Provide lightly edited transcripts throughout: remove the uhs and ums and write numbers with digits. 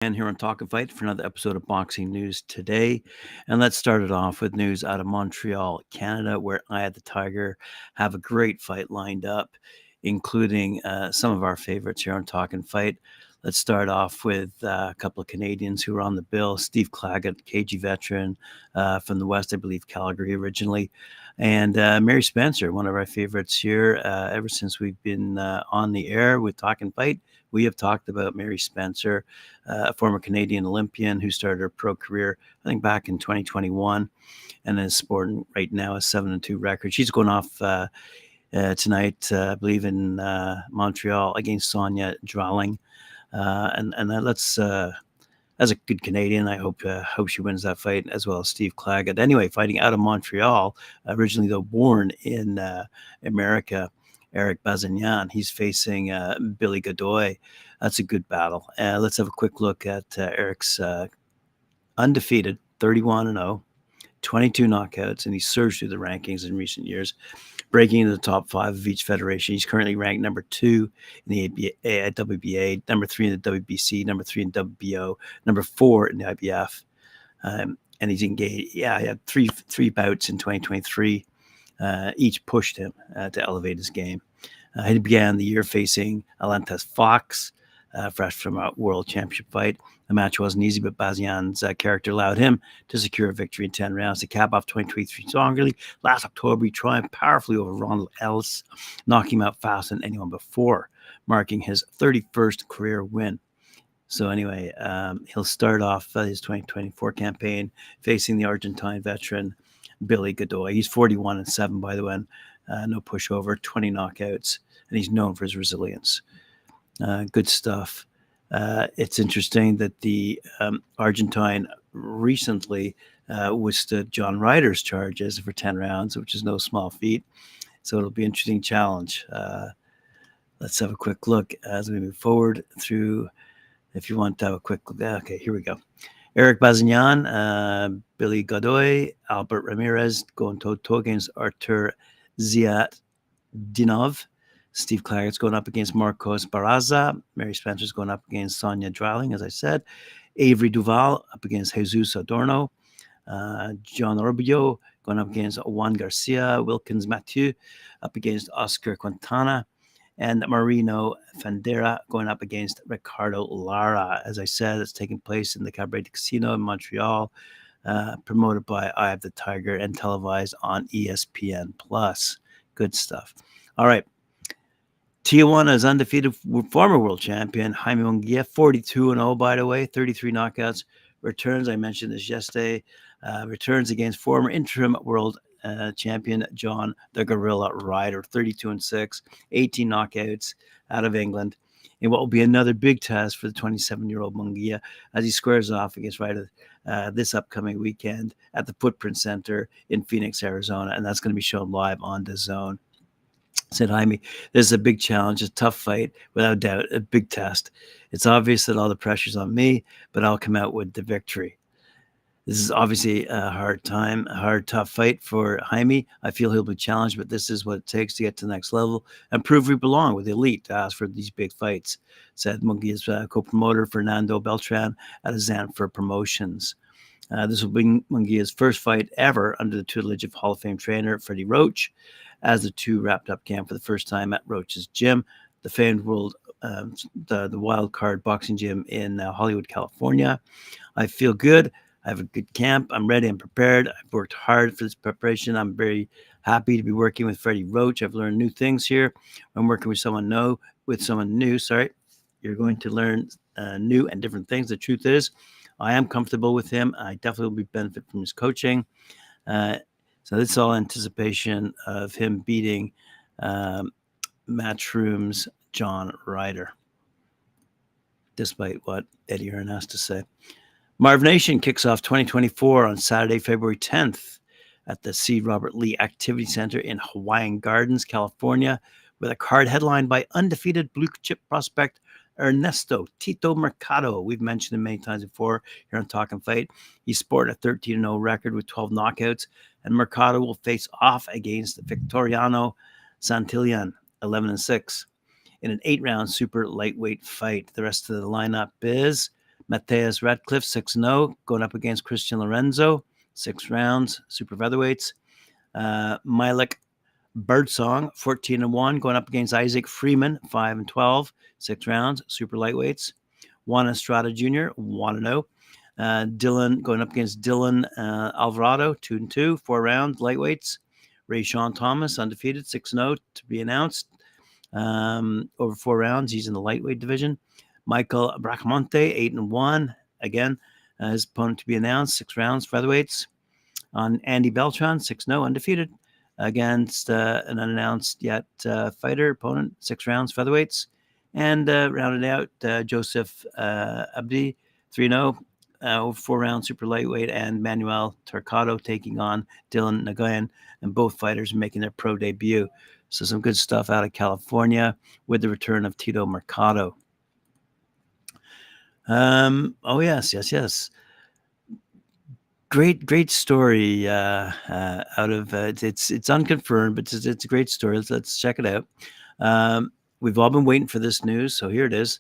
And here on Talkin Fight for another episode of Boxing News today. And let's start it off with news out of Montreal, Canada, where I at the Tiger have a great fight lined up, including some of our favorites here on Talkin Fight. Let's start off with a couple of Canadians who are on the bill. Steve Claggett, KG veteran from the West, I believe Calgary originally. And Mary Spencer, one of our favorites here ever since we've been on the air with Talkin Fight. We have talked about Mary Spencer, a former Canadian Olympian who started her pro career, I think, back in 2021, and is sporting right now a 7-2 record. She's going off tonight, I believe, in Montreal against Sonia Drawling. As a good Canadian, I hope she wins that fight, as well as Steve Claggett. Anyway, fighting out of Montreal, originally though born in America, Erik Bazinyan. He's facing Billy Godoy. That's a good battle. Let's have a quick look at Erik's undefeated, 31-0, 22 knockouts, and he surged through the rankings in recent years, breaking into the top 5 of each federation. He's currently ranked number 2 in the WBA, number 3 in the WBC, number 3 in WBO, number 4 in the IBF. And he's engaged. He had three bouts in 2023. Each pushed him to elevate his game. He began the year facing Alantes Fox, fresh from a world championship fight. The match wasn't easy, but Bazinyan's character allowed him to secure a victory in 10 rounds to cap off 2023 strongly. Last October, he triumphed powerfully over Ronald Ellis, knocking him out faster than anyone before, marking his 31st career win. So anyway, he'll start off his 2024 campaign facing the Argentine veteran Billy Godoy. He's 41-7, by the way. No pushover, 20 knockouts, and he's known for his resilience. Good stuff. It's interesting that the Argentine recently withstood John Ryder's charges for 10 rounds, which is no small feat. So it'll be an interesting challenge. Let's have a quick look as we move forward through. If you want to have a quick look. Okay, here we go. Erik Bazinyan, Billy Godoy, Albert Ramirez going toe-to-toe against Artur Ziadinov. Steve Claggett's going up against Marcos Barraza. Mary Spencer's going up against Sonia Drawling, as I said. Avery Duval up against Jesus Adorno. John Rubio going up against Juan Garcia. Wilkins Mathieu up against Oscar Quintana. And Marino Fandera going up against Ricardo Lara. As I said, it's taking place in the Cabaret Casino in Montreal, promoted by Eye of the Tiger and televised on ESPN+. Good stuff. All right. Tijuana's undefeated former world champion, Jaime Munguía, 42-0, by the way, 33 knockouts. Returns, I mentioned this yesterday, returns against former interim world champion John the Gorilla Ryder, 32-6, 18 knockouts out of England, in what will be another big test for the 27-year-old Munguía as he squares off against Ryder this upcoming weekend at the Footprint Center in Phoenix, Arizona, and that's going to be shown live on DAZN. Said Jaime, this is a big challenge, a tough fight, without doubt, a big test. It's obvious that all the pressure's on me, but I'll come out with the victory. This is obviously a hard time, a hard, tough fight for Jaime. I feel he'll be challenged, but this is what it takes to get to the next level and prove we belong with the elite to ask for these big fights, said Munguia's co-promoter Fernando Beltran at Zanfer Promotions. This will be Munguia's first fight ever under the tutelage of Hall of Fame trainer Freddie Roach, as the two wrapped up camp for the first time at Roach's gym, the famed world, the Wild Card Boxing Gym in Hollywood, California. I feel good. I have a good camp. I'm ready and prepared. I've worked hard for this preparation. I'm very happy to be working with Freddie Roach. I've learned new things here. I'm working with someone new. You're going to learn new and different things. The truth is, I am comfortable with him. I definitely will be benefit from his coaching. So this is all anticipation of him beating Matchroom's John Ryder, despite what Eddie Hearn has to say. Marv Nation kicks off 2024 on Saturday, February 10th at the C. Robert Lee Activity Center in Hawaiian Gardens, California, with a card headlined by undefeated blue chip prospect Ernesto Tito Mercado. We've mentioned him many times before here on Talkin Fight. He's sporting a 13-0 record with 12 knockouts, and Mercado will face off against Victoriano Santillan, 11-6, in an 8-round super lightweight fight. The rest of the lineup is Mateus Radcliffe, 6-0, going up against Christian Lorenzo, 6 rounds, super featherweights. Milik Birdsong, 14-1, going up against Isaac Freeman, 5-12, 6 rounds, super lightweights. Juan Estrada Jr., 1-0. Dylan going up against Dylan Alvarado, 2-2, 4 rounds, lightweights. Ray Sean Thomas, undefeated, 6-0 to be announced. Over 4 rounds, he's in the lightweight division. Michael Bracamonte, 8-1, again, his opponent to be announced, 6 rounds, featherweights. On Andy Beltran, 6-0, undefeated, against an unannounced yet fighter opponent, 6 rounds, featherweights. And rounded out, Joseph Abdi, 3-0, 4-round super lightweight, and Manuel Turcado taking on Dylan Nagoyan, and both fighters making their pro debut. So some good stuff out of California with the return of Tito Mercado. Oh, yes. Great story out of it's unconfirmed, but it's a great story. Let's check it out. We've all been waiting for this news, so here it is.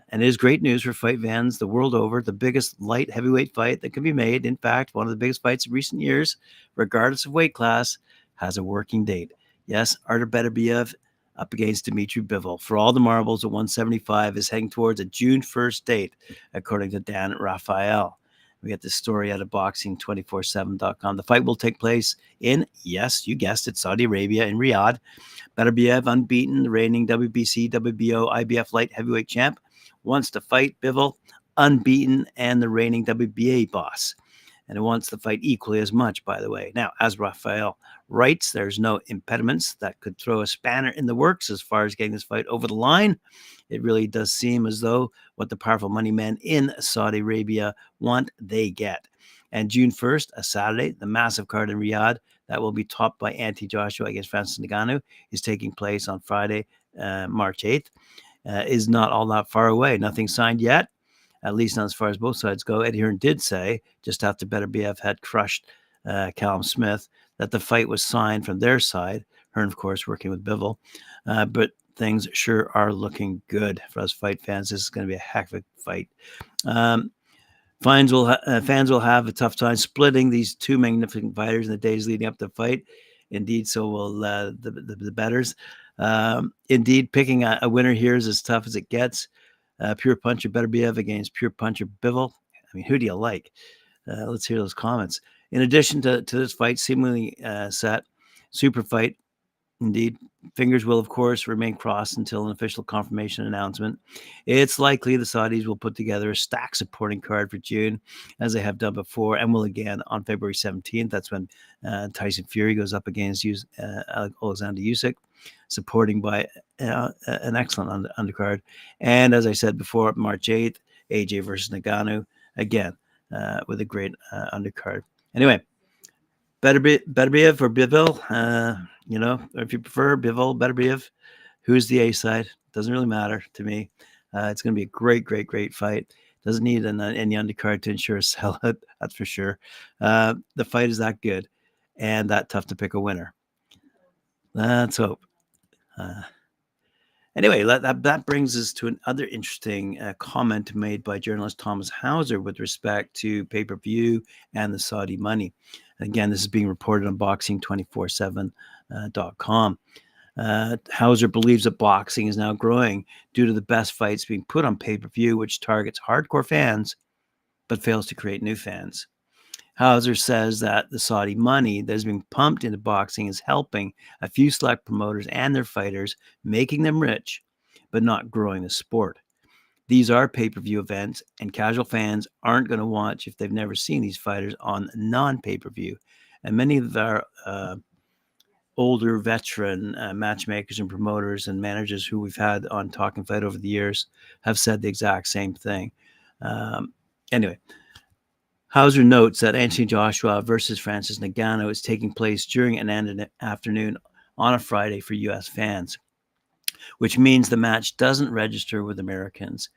And it is great news for fight fans the world over. The biggest light heavyweight fight that can be made, in fact, one of the biggest fights in recent years, regardless of weight class, has a working date. Yes, Artur Beterbiev up against Dmitry Bivol for all the marbles at 175 is heading towards a June 1st date, according to Dan Raphael. We get this story out of boxing247.com. The fight will take place in, yes, you guessed it, Saudi Arabia, in Riyadh. Beterbiev, unbeaten, the reigning WBC, WBO, IBF light heavyweight champ, wants to fight Bivol, unbeaten, and the reigning WBA boss. And it wants to fight equally as much, by the way. Now, as Raphael writes, there's no impediments that could throw a spanner in the works as far as getting this fight over the line. It really does seem as though what the powerful money men in Saudi Arabia want, they get. And June 1st, a Saturday, the massive card in Riyadh that will be topped by Anthony Joshua against Francis Ngannou is taking place on Friday, March 8th. Is not all that far away. Nothing signed yet, at least not as far as both sides go. Eddie Hearn did say, just after Beterbiev had crushed Callum Smith, that the fight was signed from their side. Hearn, of course, working with Bivol. But things sure are looking good for us fight fans. This is going to be a heck of a fight. Fans will have a tough time splitting these two magnificent fighters in the days leading up to the fight. Indeed, so will the bettors. Indeed, picking a winner here is as tough as it gets. Pure puncher Beterbiev against pure puncher Bivol. I mean, who do you like? Let's hear those comments. In addition to this fight seemingly set, super fight. Indeed, fingers will, of course, remain crossed until an official confirmation announcement. It's likely the Saudis will put together a stack supporting card for June, as they have done before, and will again on February 17th. That's when Tyson Fury goes up against Alexander Usyk, supporting by an excellent undercard. And as I said before, March 8th, AJ versus Ngannou, again, with a great undercard. Anyway, Beterbiev or Bivol, or if you prefer Bivol, Beterbiev, who's the A side? Doesn't really matter to me. It's going to be a great fight. Doesn't need any undercard to ensure a sellout, that's for sure. The fight is that good and that tough to pick a winner. Let's hope. Anyway, that brings us to another interesting comment made by journalist Thomas Hauser with respect to pay-per-view and the Saudi money. And again, this is being reported on boxing247.com. Hauser believes that boxing is now growing due to the best fights being put on pay-per-view, which targets hardcore fans but fails to create new fans. Hauser says that the Saudi money that is being pumped into boxing is helping a few select promoters and their fighters, making them rich, but not growing the sport. These are pay-per-view events, and casual fans aren't going to watch if they've never seen these fighters on non-pay-per-view. And many of our older veteran matchmakers and promoters and managers who we've had on Talkin Fight over the years have said the exact same thing. Anyway, Hauser notes that Anthony Joshua versus Francis Ngannou is taking place during an afternoon on a Friday for U.S. fans, which means the match doesn't register with Americans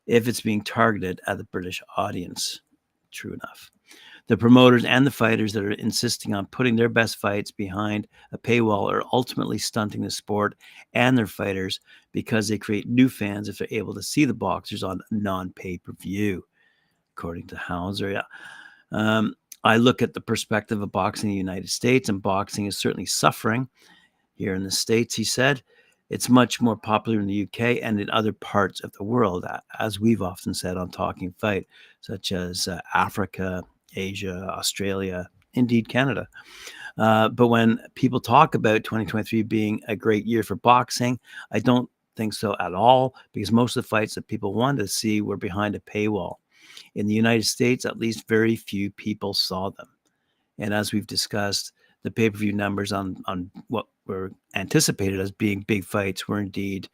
if it's being targeted at the British audience. True enough. The promoters and the fighters that are insisting on putting their best fights behind a paywall are ultimately stunting the sport and their fighters because they create new fans if they're able to see the boxers on non-pay-per-view. according to Hauser. Yeah. I look at the perspective of boxing in the United States, and boxing is certainly suffering here in the States, he said. It's much more popular in the UK and in other parts of the world, as we've often said on Talking Fight, such as Africa, Asia, Australia, indeed Canada. But when people talk about 2023 being a great year for boxing, I don't think so at all, because most of the fights that people wanted to see were behind a paywall. In the United States, at least very few people saw them. And as we've discussed, the pay-per-view numbers on what were anticipated as being big fights were indeed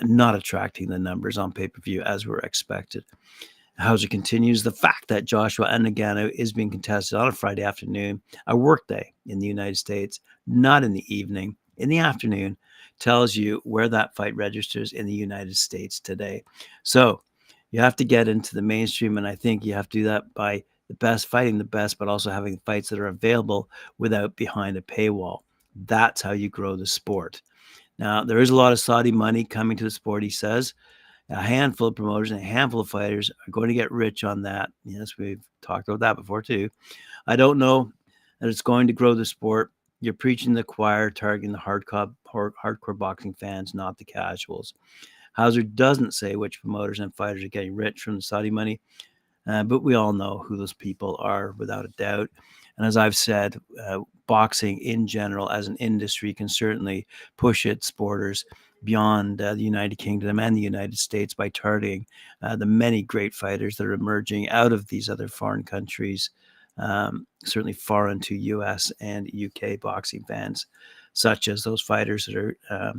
not attracting the numbers on pay-per-view as were expected. Hauser continues, the fact that Joshua Nagano is being contested on a Friday afternoon, a workday in the United States, not in the evening, in the afternoon, tells you where that fight registers in the United States today. So you have to get into the mainstream, and I think you have to do that by the best fighting the best, but also having fights that are available without behind a paywall. That's how you grow the sport. Now, there is a lot of Saudi money coming to the sport, he says. A handful of promoters and a handful of fighters are going to get rich on that. Yes, we've talked about that before too. I don't know that it's going to grow the sport. You're preaching the choir, targeting the hardcore boxing fans, not the casuals. Hauser doesn't say which promoters and fighters are getting rich from the Saudi money, but we all know who those people are without a doubt. And as I've said, boxing in general as an industry can certainly push its borders beyond the United Kingdom and the United States by targeting the many great fighters that are emerging out of these other foreign countries, certainly foreign to US and UK boxing fans, such as those fighters that are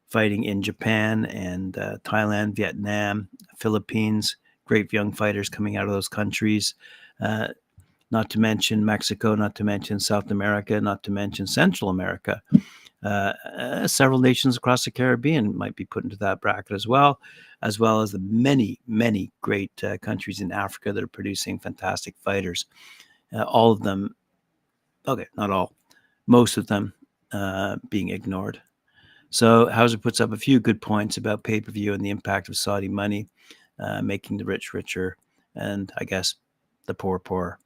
fighting in Japan and Thailand, Vietnam, Philippines, great young fighters coming out of those countries, not to mention Mexico, not to mention South America, not to mention Central America. Several nations across the Caribbean might be put into that bracket as well as the many, many great countries in Africa that are producing fantastic fighters. All of them, okay, not all, most of them being ignored. So Hauser puts up a few good points about pay-per-view and the impact of Saudi money, making the rich richer, and I guess the poor poorer.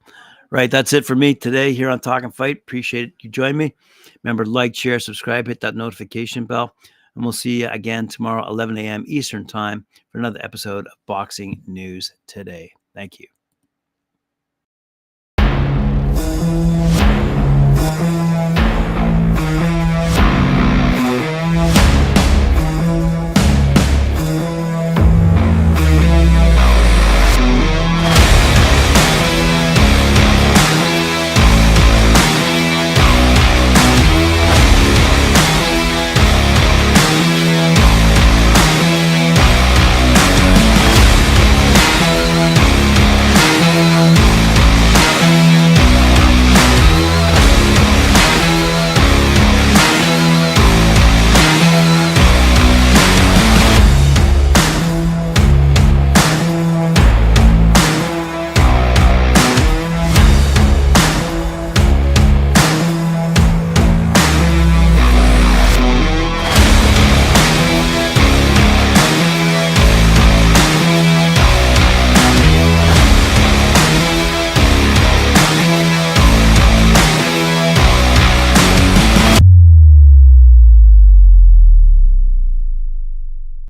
Right, that's it for me today here on Talkin' Fight. Appreciate you joining me. Remember, like, share, subscribe, hit that notification bell, and we'll see you again tomorrow, 11 a.m. Eastern Time, for another episode of Boxing News Today. Thank you.